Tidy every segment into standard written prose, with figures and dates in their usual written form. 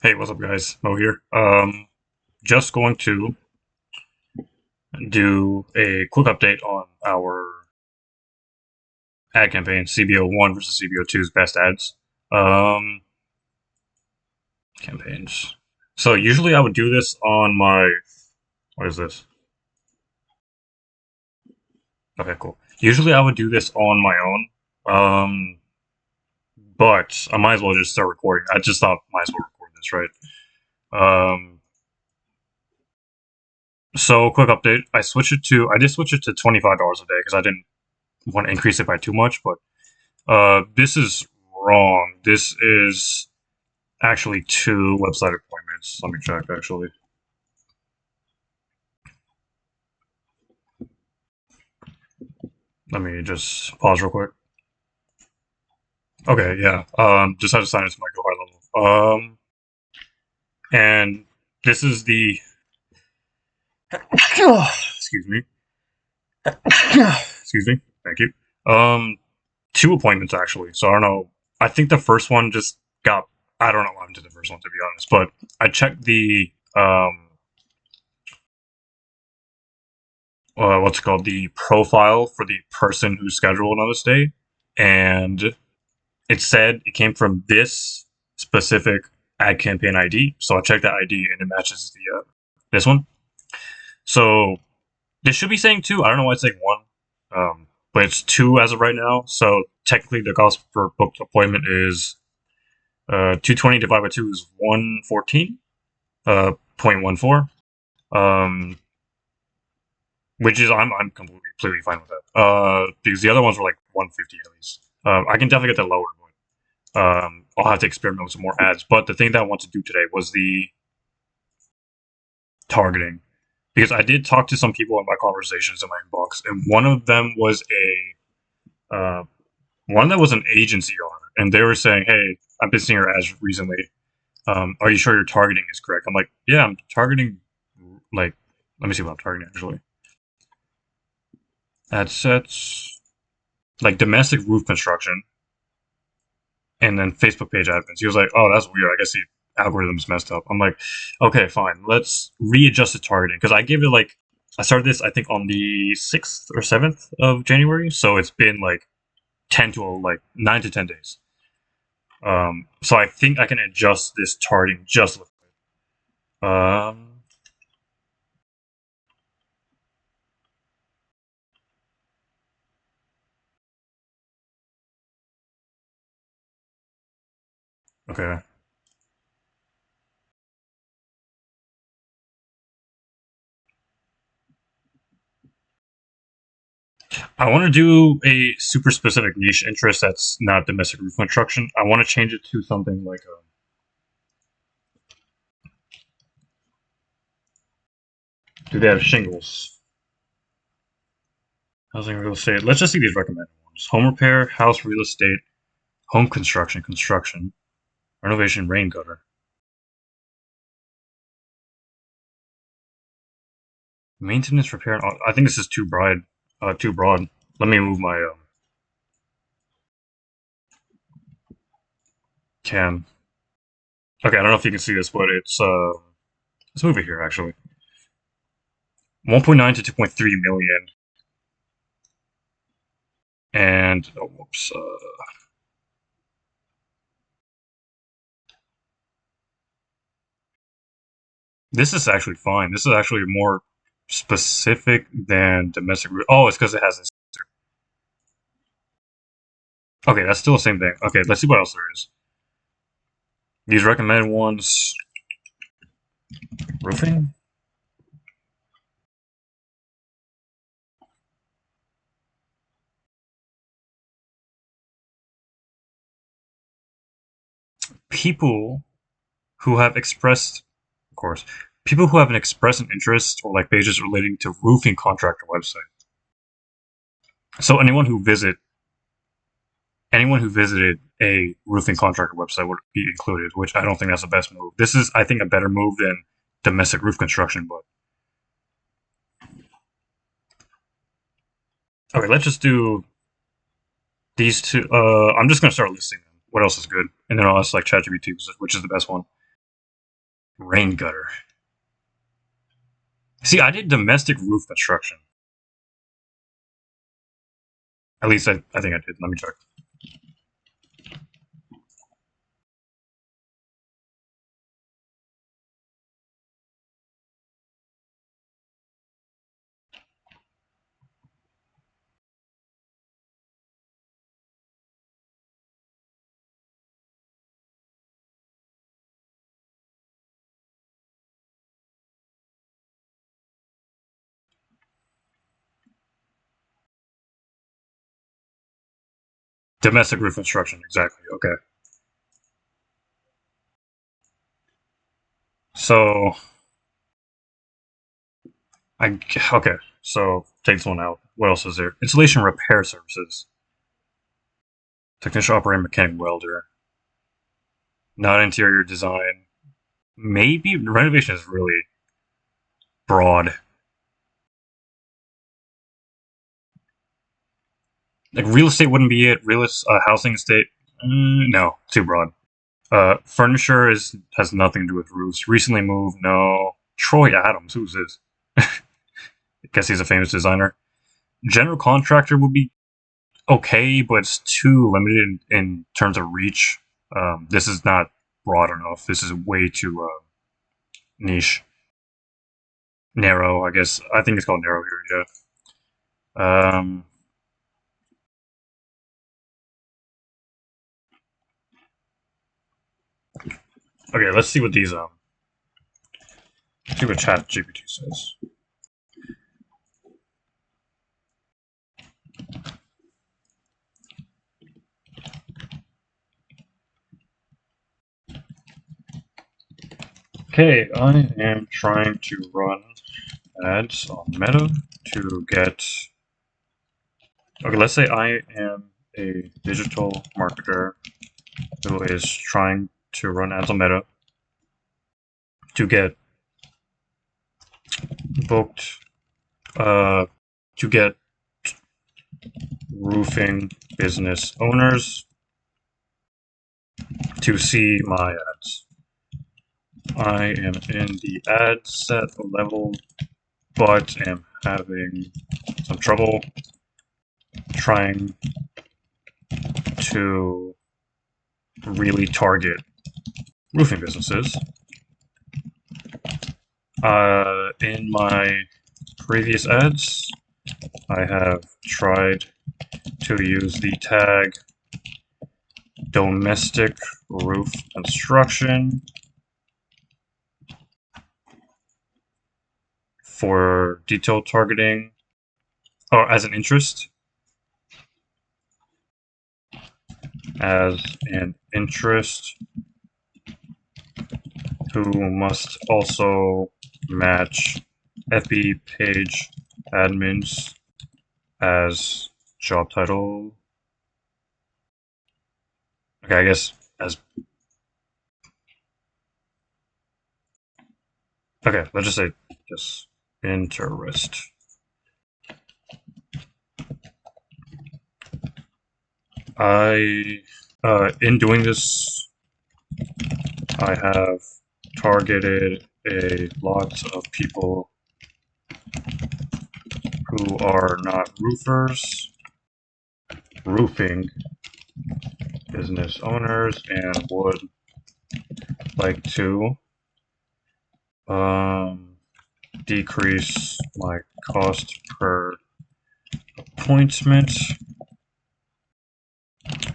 Hey, what's up, guys? Mo here. Just going to do a quick update on our ad campaign, CBO1 versus CBO2's best ads. Um, Campaigns. So usually I would do this on my. What is this? Okay, cool. Usually I would do this on my own. But I might as well just start recording. I just thought might as well record this, right? Um, so quick update. I did switch it to $25 a day because I didn't want to increase it by too much, but this is wrong. This is actually two website appointments. Let me check, actually. Let me just pause real quick. Okay, yeah. Just had to sign into my Go High level. And this is the. Excuse me. Excuse me. Thank you. Two appointments actually. So I don't know. I think the first one just got. I don't know what happened to the first one, to be honest. But I checked the what's it called, the profile for the person who's scheduled on this day, and it said it came from this specific ad campaign ID. So I checked that ID and it matches the this one. So this should be saying two. I don't know why it's saying one, but it's two as of right now. So technically, the cost per booked appointment is 220 divided by two is 114 .14. Which is I'm completely fine with that. Because the other ones were like 150 at least. I can definitely get that lower, but I'll have to experiment with some more ads. But the thing that I want to do today was the targeting, because I did talk to some people in my conversations in my inbox, and one of them was one that was an agency owner, and they were saying, "Hey, I've been seeing your ads recently. Are you sure your targeting is correct?" I'm like, "Yeah, I'm targeting like." Let me see what I'm targeting actually. Ad sets like domestic roof construction, and then Facebook page admins. He was like, "Oh, that's weird. I guess the algorithm's messed up." I'm like, "Okay, fine. Let's readjust the targeting because I gave it like I started this I think on the 6th or 7th of January, so it's been like 9 to 10 days. So I think I can adjust this targeting just a little bit. Okay. I want to do a super specific niche interest that's not domestic roof construction. I want to change it to something like do they have shingles? Housing real estate. Let's just see these recommended ones: home repair, house real estate, home construction, renovation, rain gutter, maintenance, repair. I think this is too broad. Too broad. Let me move my cam. Okay, I don't know if you can see this, but it's let's move it here actually. 1.9 to 2.3 million, and oh, whoops. This is actually fine. This is actually more specific than domestic. Oh, it's because it has this. Okay, that's still the same thing. Okay, let's see what else there is. These recommended ones: roofing, people who have expressed, of course, people who have an expressed an interest or like pages relating to roofing contractor website. So anyone who visited a roofing contractor website would be included, which I don't think that's the best move. This is, I think, a better move than domestic roof construction. But okay, let's just do these two. I'm just gonna start listing them. What else is good, and then I'll ask like ChatGPT, which is the best one. Rain gutter. See, I did domestic roof construction. At least I think I did. Let me check. Domestic roof construction, exactly. Okay. So I okay. So take this one out. What else is there? Installation repair services. Technician operating mechanic welder. Not interior design. Maybe renovation is really broad. Like real estate wouldn't be it. Housing estate. No, too broad. Furniture has nothing to do with roofs. Recently moved. No. Troy Adams. Who's this? I guess he's a famous designer. General contractor would be okay, but it's too limited in terms of reach. This is not broad enough. This is way too niche, narrow. I guess I think it's called narrow here. Yeah. Okay, let's see what these see what Chat GPT says. Okay, I am trying to run ads on Meta to get. Okay, let's say I am a digital marketer who is trying to run ads on Meta to get booked, to get roofing business owners to see my ads. I am in the ad set level, but am having some trouble trying to really target roofing businesses. In my previous ads, I have tried to use the tag domestic roof construction for detailed targeting or as an interest. As an interest who must also match FB page admins as job title. Okay, I guess as. Okay, let's just say just interest. In doing this, I have targeted a lot of people who are not roofers, roofing business owners, and would like to decrease my cost per appointment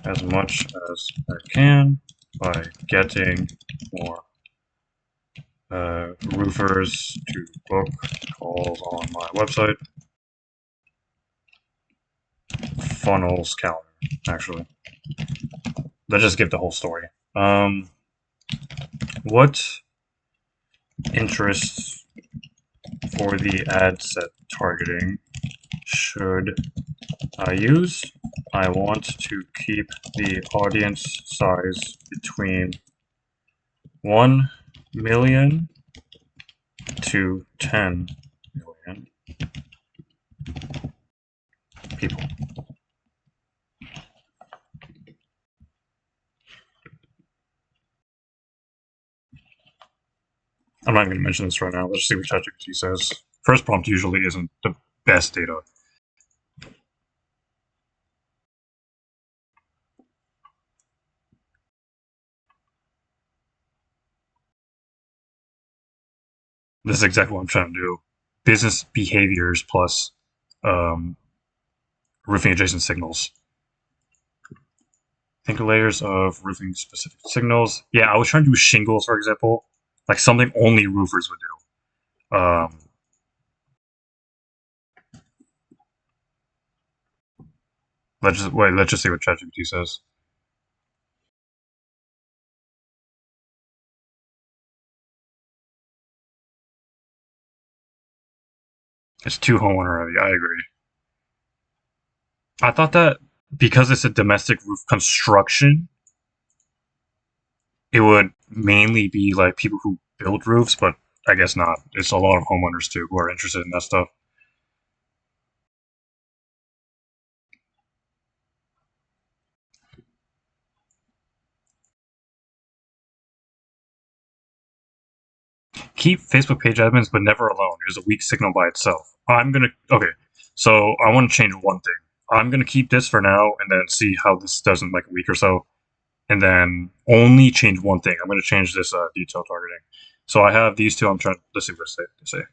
as much as I can by getting more roofers to book calls on my website. Funnels calendar, actually. Let's just give the whole story. What interests for the ad set targeting should I use? I want to keep the audience size between 1 million to 10 million people. I'm not even going to mention this right now. Let's see what ChatGPT says. First prompt usually isn't the best data. This is exactly what I'm trying to do. Business behaviors plus um, roofing adjacent signals. Think layers of roofing specific signals. Yeah, I was trying to do shingles, for example, like something only roofers would do. Let's just see what ChatGPT says. It's too homeowner heavy. I agree. I thought that because it's a domestic roof construction, it would mainly be like people who build roofs, but I guess not. It's a lot of homeowners too who are interested in that stuff. Keep Facebook page admins, but never alone. It is a weak signal by itself. Okay. So I want to change one thing. I'm gonna keep this for now, and then see how this does in like a week or so, and then only change one thing. I'm gonna change this detail targeting. So I have these two. I'm trying. Let's see what they say.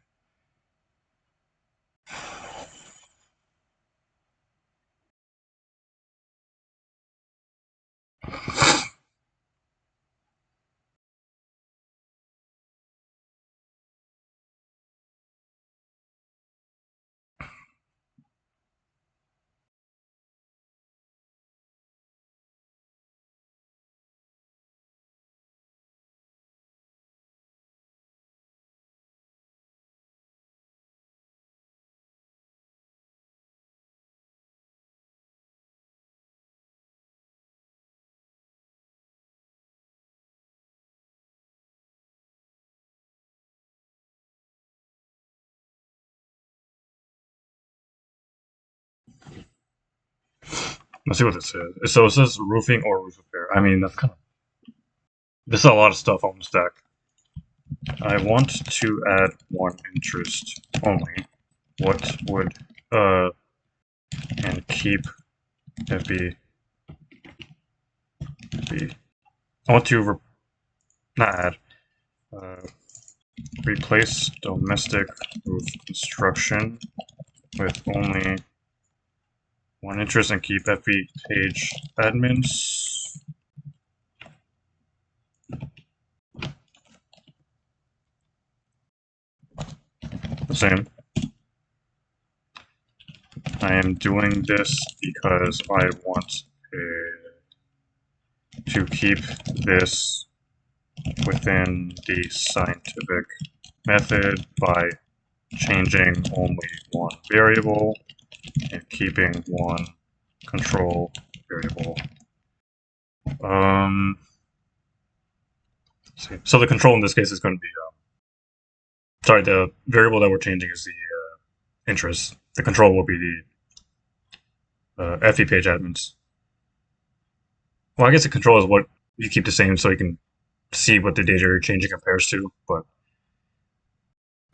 Let's see what this says. So it says roofing or roof repair. I mean, that's kind of this is a lot of stuff on the stack. I want to add one interest only. What would and keep FB be? I want to not add. Uh, replace domestic roof construction with only one interest and keep FB page admins. The same. I am doing this because I want to keep this within the scientific method by changing only one variable and keeping one control variable. So the control in this case is going to be, sorry, the variable that we're changing is the interest. The control will be the FE page admins. Well, I guess the control is what you keep the same so you can see what the data you're changing compares to, but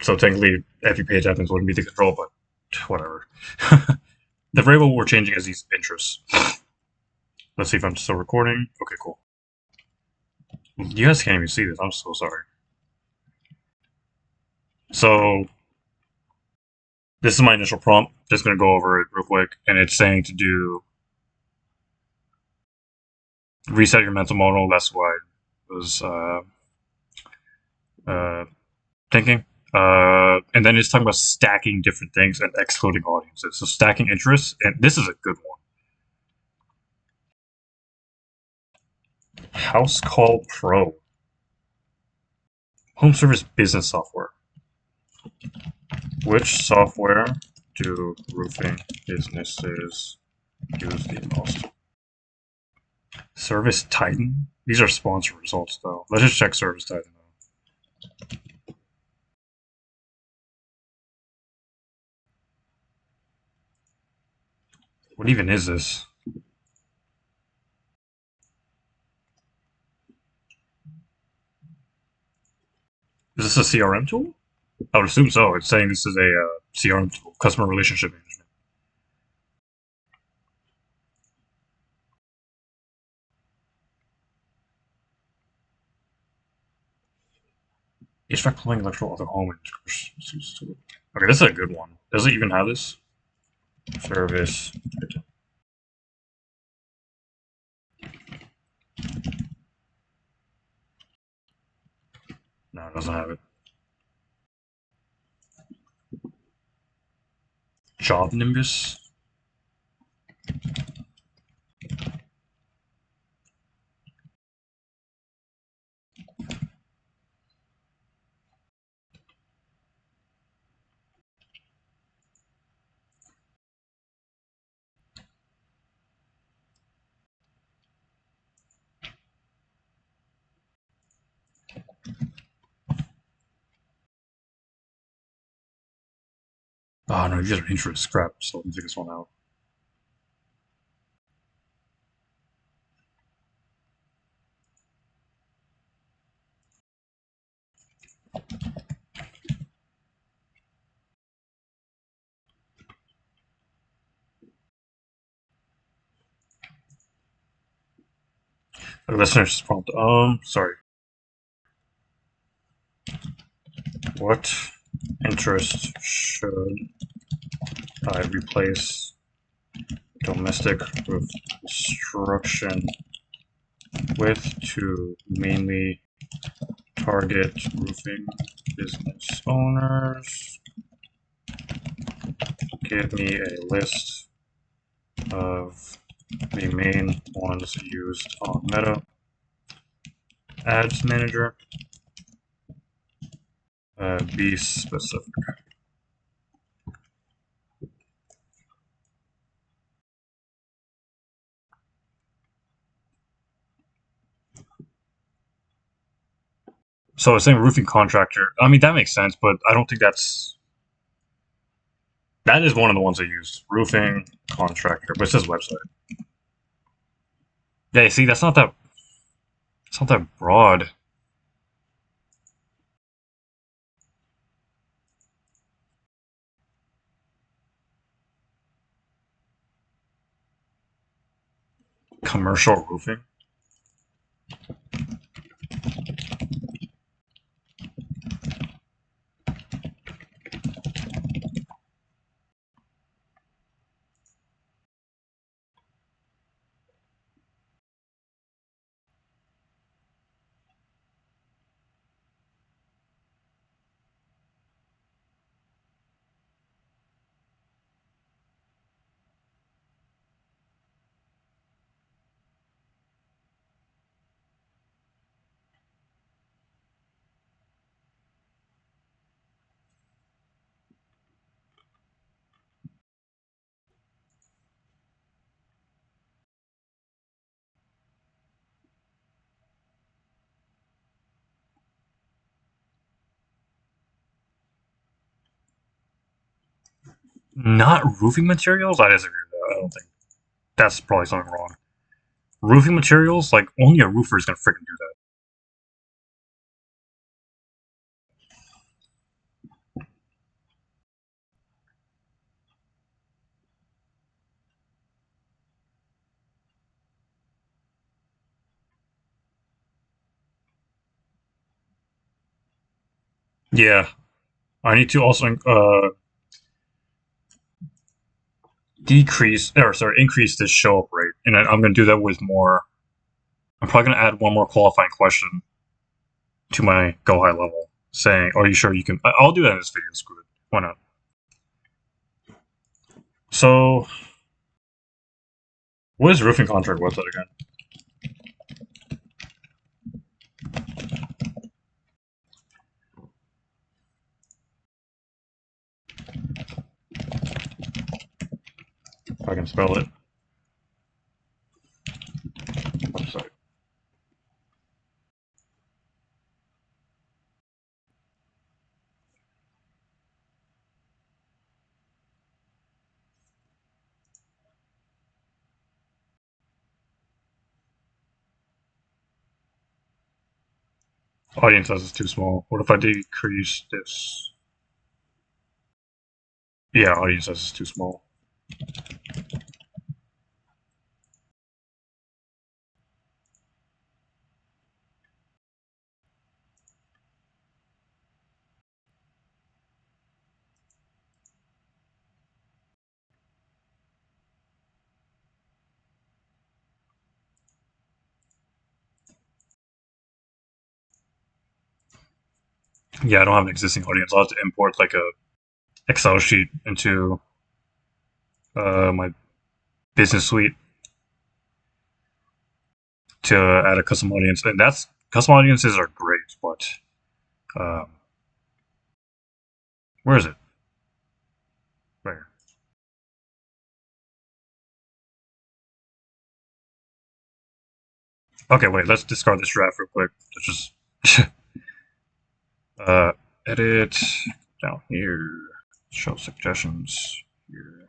so technically FE page admins wouldn't be the control, but whatever. The variable we're changing is these interests. Let's see if I'm still recording. Okay, cool. You guys can't even see this. I'm so sorry. So this is my initial prompt. Just going to go over it real quick. And it's saying to do reset your mental model. That's what I was thinking. And then it's talking about stacking different things and excluding audiences. So stacking interests. And this is a good one. House Call Pro. Home service business software. Which software do roofing businesses use the most? Service Titan? These are sponsor results, though. Let's just check Service Titan, though. What even is this? Is this a CRM tool? I would assume so. It's saying this is a CRM tool, customer relationship management. HVAC, plumbing, electrical, other home, and okay, this is a good one. Does it even have this? Service. No, it doesn't have it. Job Nimbus. Oh no, you just intro to scrap, so let me take this one out. Okay, let's finish this prompt. Sorry. What interest should I replace domestic roof construction with to mainly target roofing business owners? Give me a list of the main ones used on Meta Ads Manager. Be specific. So it's saying roofing contractor. I mean, that makes sense, but I don't think that is one of the ones I used. Roofing contractor, but it says website. Yeah, see, it's not that broad. Commercial roofing. Not roofing materials? I disagree with that. I don't think that's probably something wrong. Roofing materials, like only a roofer is gonna freaking do that. Yeah, I need to also increase this show up rate, and I'm gonna do that with more. I'm probably gonna add one more qualifying question to my go high level, saying, "Are you sure you can?" I'll do that in this video. Screw it. Why not? So, what is roofing contract website again? If I can spell it. Website. Audience size is too small. What if I decrease this? Yeah, audience size is too small. Yeah, I don't have an existing audience. I'll have to import like a Excel sheet into my business suite to add a custom audience, and that's custom audiences are great, but um, where is it? Where? Okay, wait. Let's discard this draft real quick. Let's just uh, edit down here. Show suggestions here.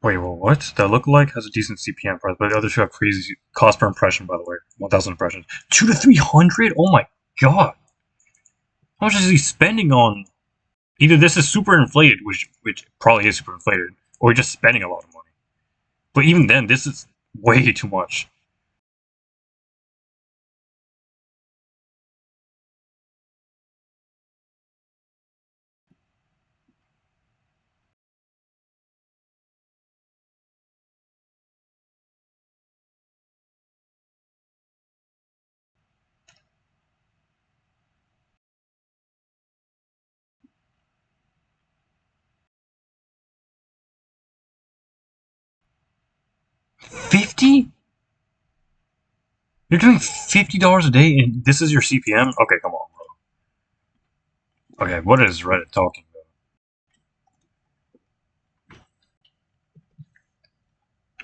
Wait, well, what? That lookalike has a decent CPM price, but the other two have crazy cost per impression. By the way, 1,000 impressions, 2 to 300. Oh my god! How much is he spending on? Either this is super inflated, which probably is super inflated, or he's just spending a lot of money. But even then, this is way too much. $50? You're doing $50 a day, and this is your CPM? Okay, come on, bro. Okay, what is Reddit talking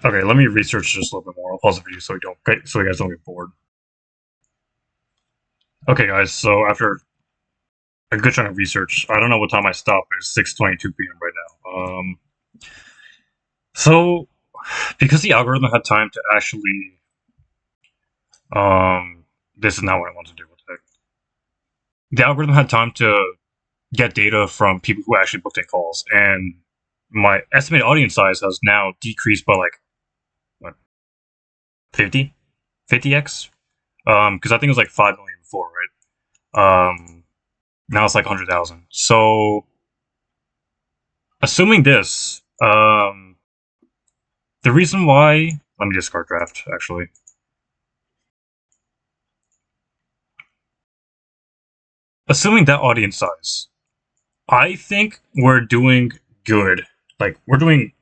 about? Okay, let me research just a little bit more. I'll pause the video so you guys don't get bored. Okay, guys. So after a good chunk of research, I don't know what time I stopped. It's 6:22 p.m. right now. So because the algorithm had time to actually, this is not what I want to do. What the heck? The algorithm had time to get data from people who actually booked in calls, and my estimated audience size has now decreased by like what 50x. Because I think it was like 5 million before, right? Now it's like 100,000. So assuming this, the reason why, let me discard draft actually. Assuming that audience size, I think we're doing good. Like we're doing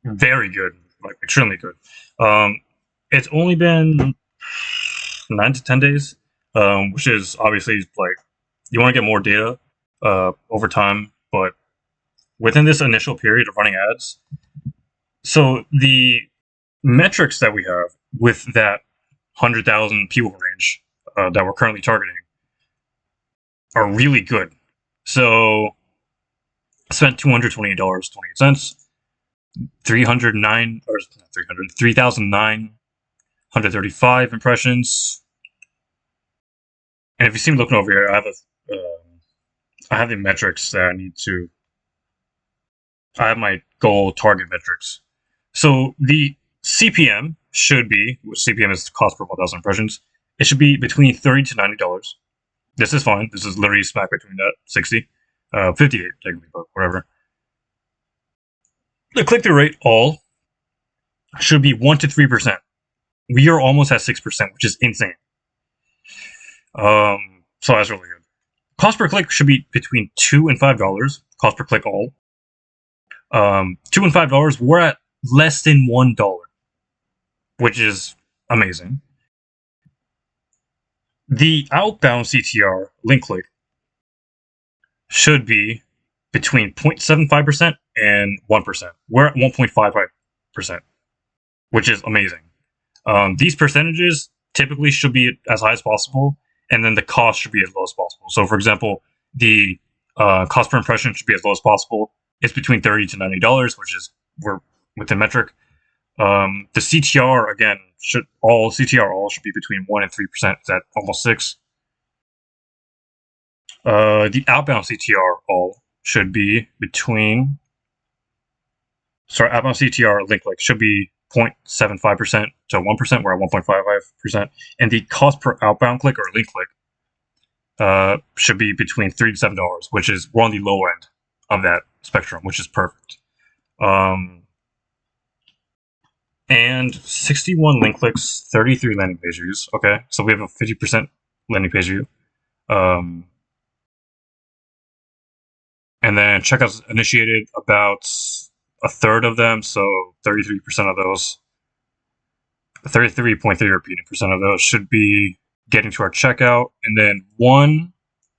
very good, like extremely good. Um, it's only been 9 to 10 days, which is obviously like you want to get more data over time, but within this initial period of running ads, so the metrics that we have with that 100,000 people range that we're currently targeting are really good. So I spent $228.28, 309 or not 300, 3,935 impressions. And if you see me looking over here, I have the metrics that I need to. I have my goal target metrics. So the CPM should be, which CPM is cost per 1,000 impressions. It should be between $30 to $90. This is fine. This is literally smack between that 60, 58 technically, but whatever. The click-through rate all should be 1 to 3%. We are almost at 6%, which is insane. So that's really good. Cost per click should be between $2 and $5. Cost per click all. $2 and $5. We're at less than $1, which is amazing. The outbound CTR link click should be between 0.75% and 1%. We're at 1.55%, which is amazing. These percentages typically should be as high as possible, and then the cost should be as low as possible. So, for example, the cost per impression should be as low as possible. It's between $30 to $90, which is we're within metric. The CTR again should be between 1 and 3%. It's at almost 6. The outbound CTR all should be between. Sorry, outbound CTR link click should be 0.75% to 1%. We're at 1.55%, and the cost per outbound click or link click should be between $3 to $7, which is we're on the low end of that spectrum, which is perfect. And 61 link clicks, 33 landing page views. Okay, so we have a 50% landing page view. And then checkouts initiated, about a third of them, so 33% of those, 33.3 repeating percent of those should be getting to our checkout, and then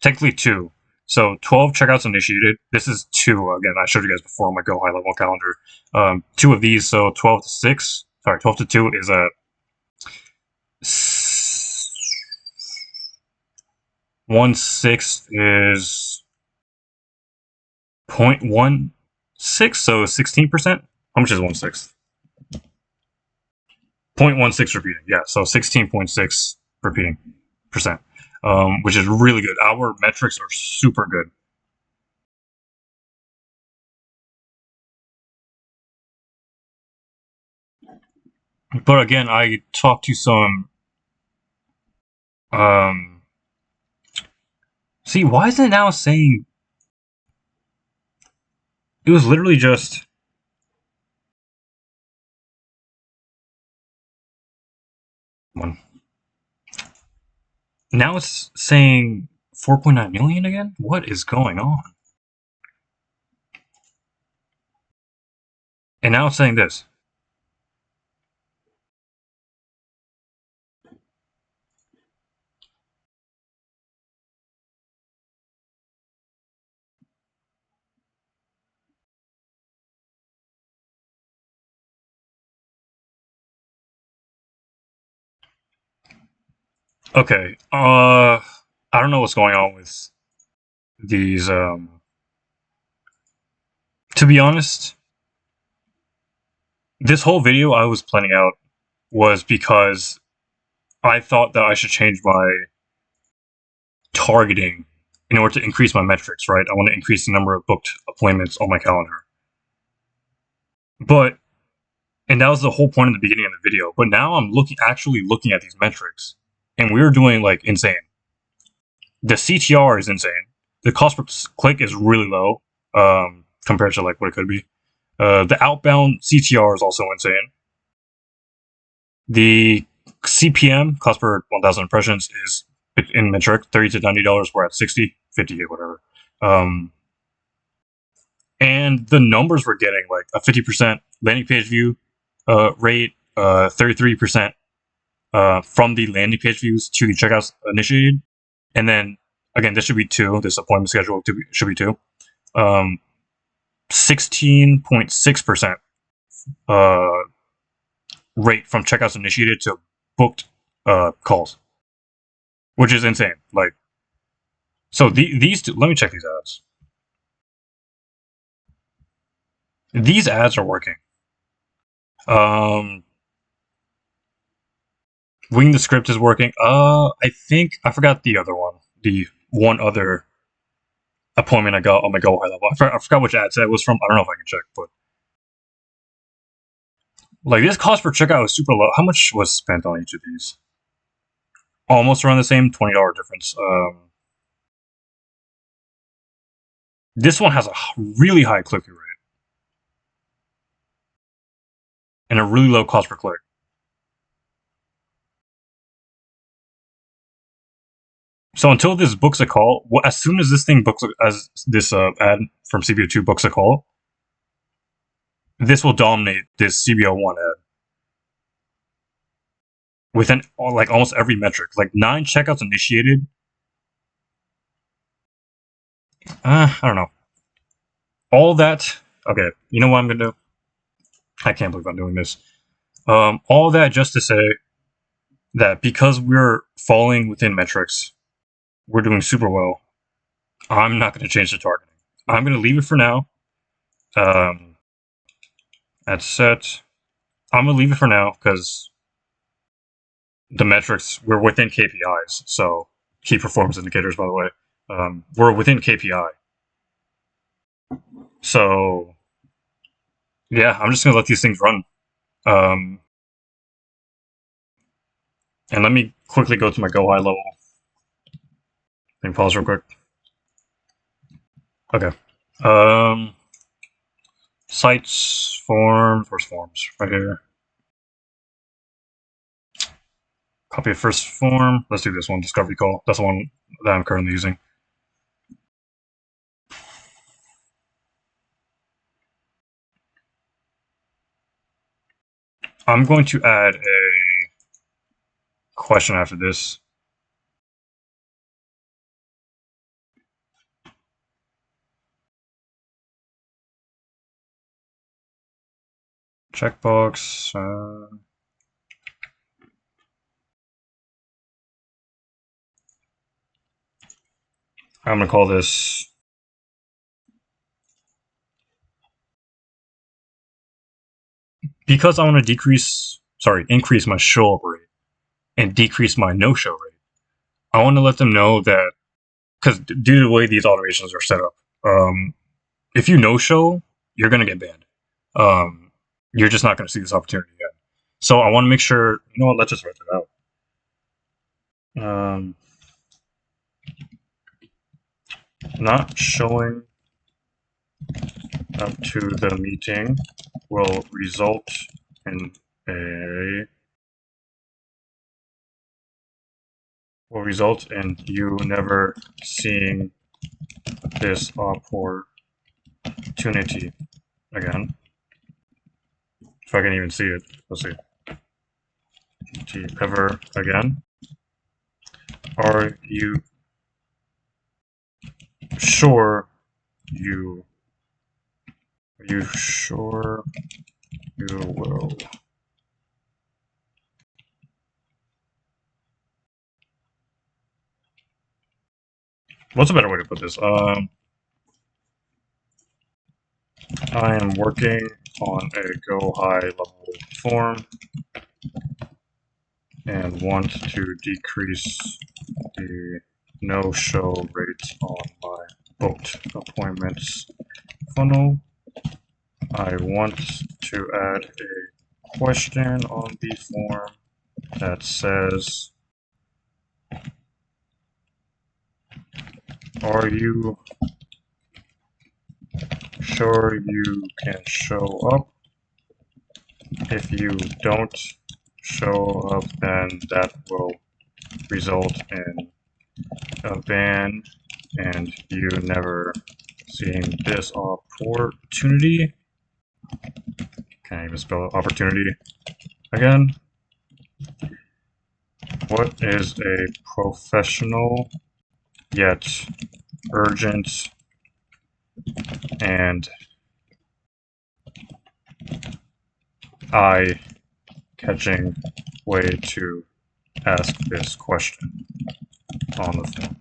technically 2. So 12 checkouts initiated. This is 2. Again, I showed you guys before on my Go High Level calendar. 2 of these, so 12 to 6. Sorry, 12 to 2 is a 1/6 is 0.16, so 16%. How much is 1/6? 0.16 repeating. Yeah, so 16.6 repeating percent, which is really good. Our metrics are super good. But again, I talked to some. See, why is it now saying? It was literally just. One. Now it's saying 4.9 million again? What is going on? And now it's saying this. Okay. I don't know what's going on with these. To be honest, this whole video I was planning out was because I thought that I should change my targeting in order to increase my metrics, right? I want to increase the number of booked appointments on my calendar. And that was the whole point in the beginning of the video. But now I'm actually looking at these metrics, and we're doing like insane. The CTR is insane. The cost per click is really low compared to like what it could be. The outbound CTR is also insane. The CPM, cost per 1,000 impressions, is in metric $30 to $90. We're at 60, 58, whatever. And the numbers we're getting, like a 50% landing page view rate, 33% from the landing page views to the checkouts initiated, and then again, this should be 2. This appointment schedule should be 2. 16.6% rate from checkouts initiated to booked calls, which is insane. Like, so these two, let me check these ads. These ads are working. Wing the Script is working. I think I forgot the other one. The one other appointment I got on my Go High Level. I forgot which ad set it was from. I don't know if I can check, but Like this cost per checkout was super low. How much was spent on each of these? Almost around the same $20 difference. This one has a really high click-through rate and a really low cost per click. So until this books a call, as soon as this thing books, as this ad from CBO2 books a call, this will dominate this CBO1 ad within like almost every metric. Like 9 checkouts initiated. I don't know. All that. Okay, you know what I'm gonna do? I can't believe I'm doing this. All that just to say that because we're falling within metrics, we're doing super well. I'm not going to change the targeting. I'm going to leave it for now. At set, I'm going to leave it for now because the metrics, we're within KPIs. So key performance indicators, by the way, we're within KPI. So yeah, I'm just going to let these things run. And let me quickly go to my go high level. Let me pause real quick. Okay. Sites, forms, where's forms? Right here. Copy of first form. Let's do this one, discovery call. That's the one that I'm currently using. I'm going to add a question after this. Checkbox. I'm going to call this because I want to increase my show up rate and decrease my no show rate. I want to let them know that because due to the way these automations are set up, if you no show, you're going to get banned. You're just not going to see this opportunity again. So I want to make sure, you know what, let's just write it out. Not showing up to the meeting will result in you never seeing this opportunity again. If I can even see it, let's see. Ever again? Are you sure you will? What's a better way to put this? I am working on a go high level form and want to decrease the no-show rate on my booked appointments funnel. I want to add a question on the form that says, are you sure you can show up? If you don't show up, then that will result in a ban and you never seeing this opportunity. Can't even spell opportunity again. What is a professional yet urgent and eye-catching way to ask this question on the form?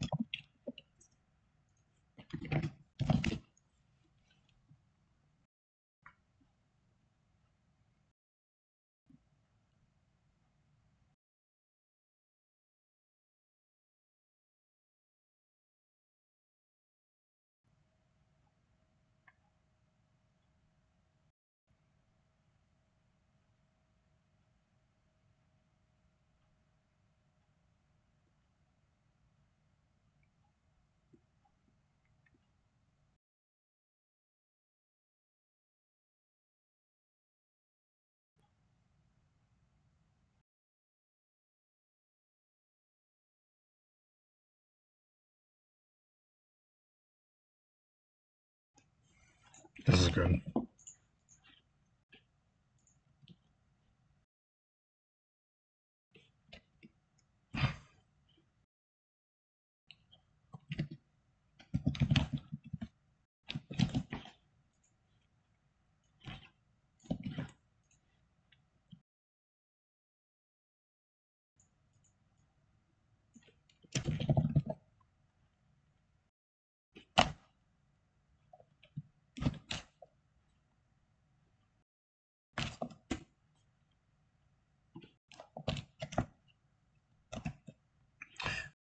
This is good.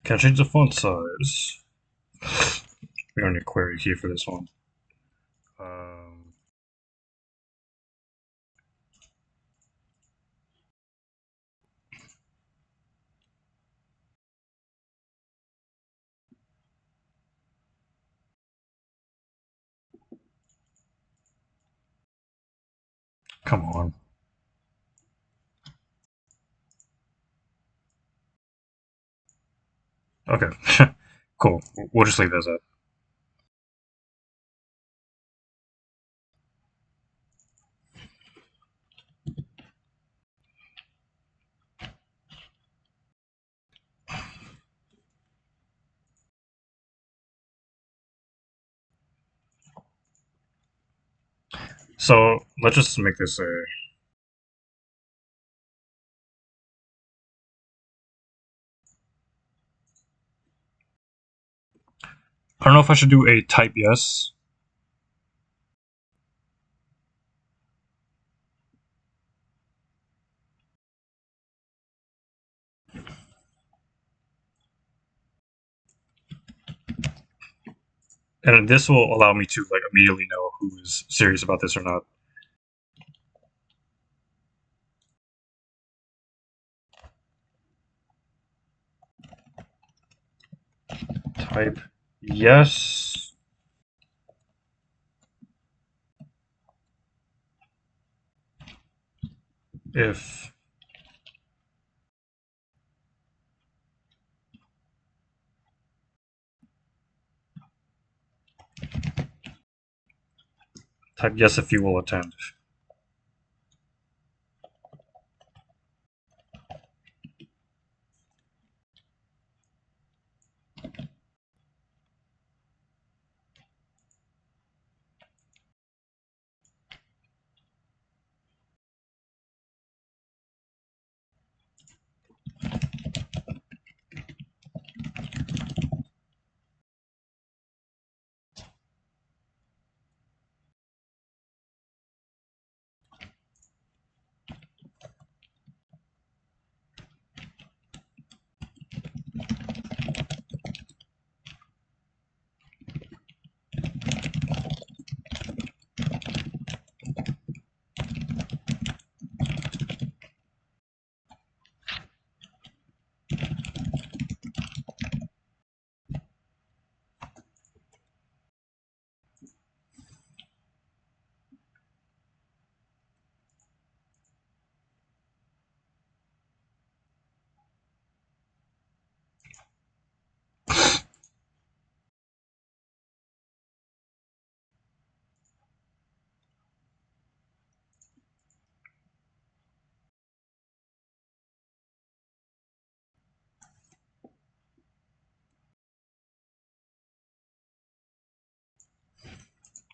Can I change the font size? We don't need a query key for this one. Come on. Okay. Cool. We'll just leave it as that. So let's just make this a. I don't know if I should do a type yes. And this will allow me to like immediately know who is serious about this or not. Type yes. If type yes if you will attend.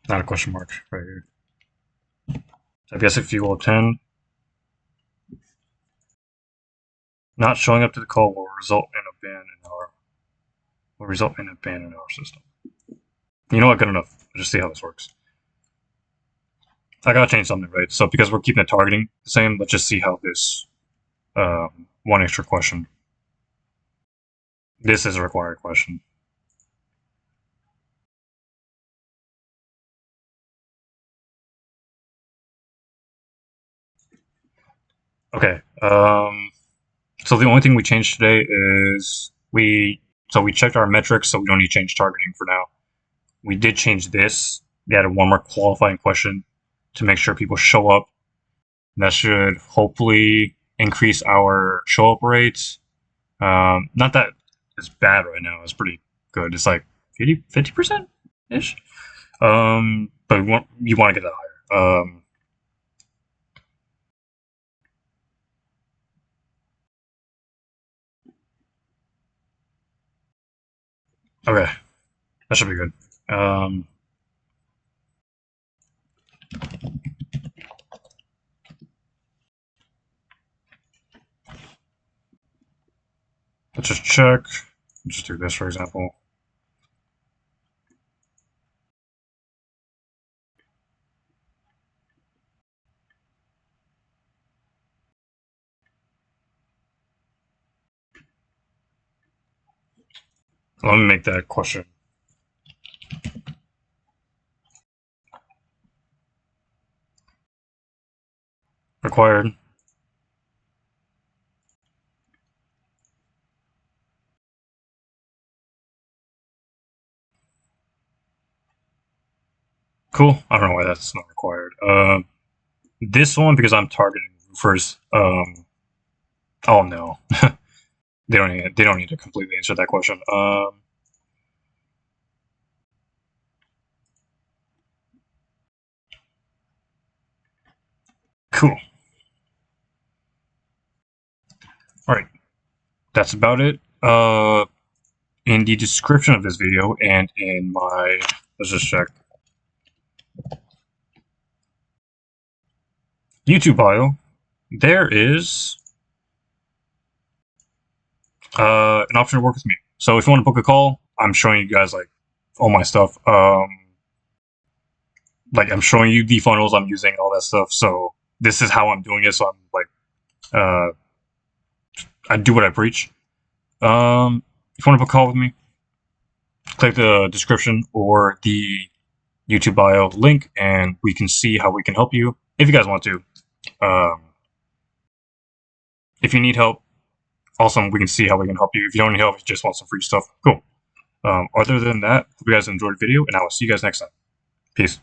Not a question mark right here. Type yes if you will attend. Not showing up to the call will result in a ban in our system. You know what? Good enough. Let's just see how this works. I gotta change something, right? So because we're keeping the targeting the same, let's just see how this one extra question. This is a required question. Okay. So the only thing we changed today is we checked our metrics, so we don't need to change targeting for now. We did change this. We added one more qualifying question to make sure people show up. That should hopefully increase our show up rates. Not that it's bad right now. It's pretty good. It's like 50% ish. but you want to get that higher. Okay, that should be good. Let's just check. Let's just do this, for example. Let me make that question. Required. Cool. I don't know why that's not required. This one, because I'm targeting roofers. Oh no, they don't need to completely answer that question. Cool. All right, that's about it. In the description of this video and in my, let's just check, YouTube bio, there is an option to work with me. So if you want to book a call, I'm showing you guys like all my stuff. Like I'm showing you the funnels I'm using, all that stuff. So this is how I'm doing it. So I'm like, I do what I preach. If you want to book a call with me, click the description or the YouTube bio link, and we can see how we can help you if you guys want to. If you need help, awesome. We can see how we can help you. If you don't need help, you just want some free stuff, cool. Other than that, hope you guys enjoyed the video, and I will see you guys next time. Peace.